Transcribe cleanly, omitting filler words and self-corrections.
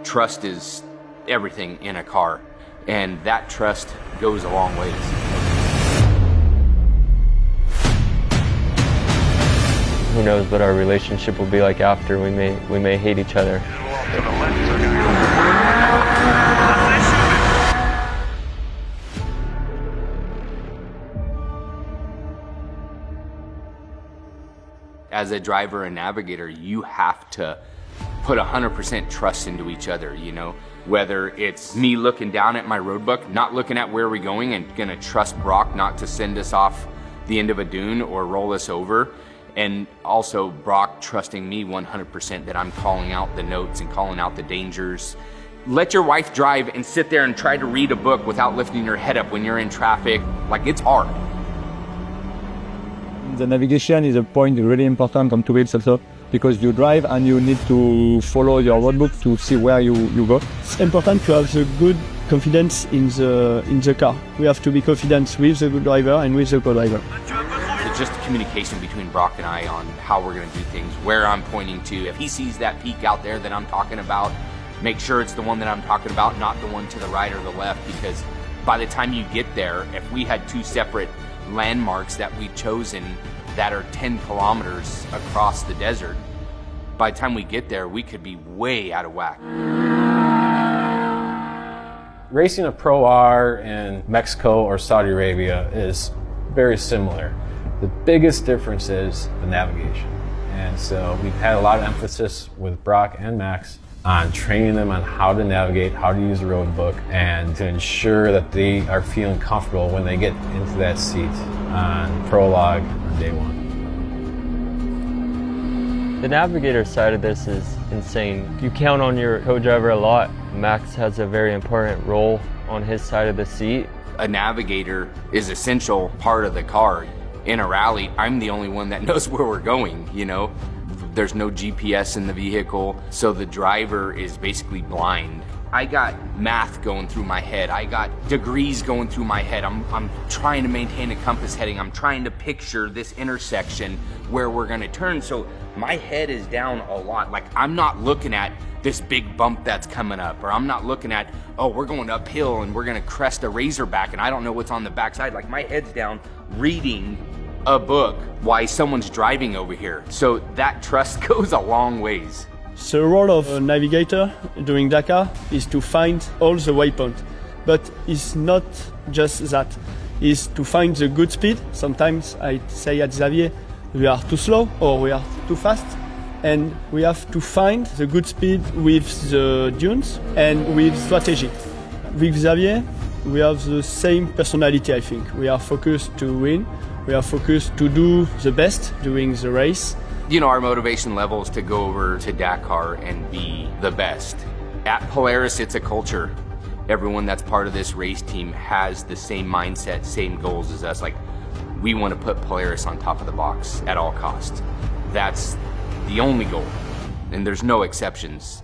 Trust is everything in a car, and that trust goes a long ways. Who knows what our relationship will be like after. We may hate each other. As a driver and navigator, you have to put 100% trust into each other, you know? Whether it's me looking down at my road book, not looking at where we're going, and gonna trust Brock not to send us off the end of a dune or roll us over. And also Brock trusting me 100% that I'm calling out the notes and calling out the dangers. Let your wife drive and sit there and try to read a book without lifting your head up when you're in traffic. Like, it's hard. The navigation is a point really important on two wheels also, because you drive and you need to follow your roadbook to see where you go. It's important to have the good confidence in the car. We have to be confident with the driver and with the co-driver. It's just communication between Brock and I on how we're going to do things, where I'm pointing to. If he sees that peak out there that I'm talking about, make sure it's the one that I'm talking about, not the one to the right or the left, because by the time you get there, if we had two separate landmarks that we've chosen that are 10 kilometers across the desert, by the time we get there, we could be way out of whack. Racing a Pro R in Mexico or Saudi Arabia is very similar. The biggest difference is the navigation. And so we've had a lot of emphasis with Brock and Max on training them on how to navigate, how to use the road book, and to ensure that they are feeling comfortable when they get into that seat on prologue on day one. The navigator side of this is insane. You count on your co-driver a lot. Max has a very important role on his side of the seat. A navigator is an essential part of the car. In a rally, I'm the only one that knows where we're going, you know? There's no GPS in the vehicle, so the driver is basically blind. I got math going through my head. I got degrees going through my head. I'm trying to maintain a compass heading. I'm trying to picture this intersection where we're gonna turn. So my head is down a lot. Like, I'm not looking at this big bump that's coming up, or I'm not looking at, oh, we're going uphill and we're gonna crest a razorback and I don't know what's on the backside. Like, my head's down reading a book while someone's driving over here. So that trust goes a long ways. The role of a navigator during Dakar is to find all the waypoints, but it's not just that. It's to find the good speed. Sometimes I say at Xavier, we are too slow or we are too fast, and we have to find the good speed with the dunes and with strategy. With Xavier, we have the same personality, I think. We are focused to win. We are focused to do the best during the race. You know, our motivation level is to go over to Dakar and be the best. At Polaris, it's a culture. Everyone that's part of this race team has the same mindset, same goals as us. Like, we want to put Polaris on top of the box at all costs. That's the only goal, and there's no exceptions.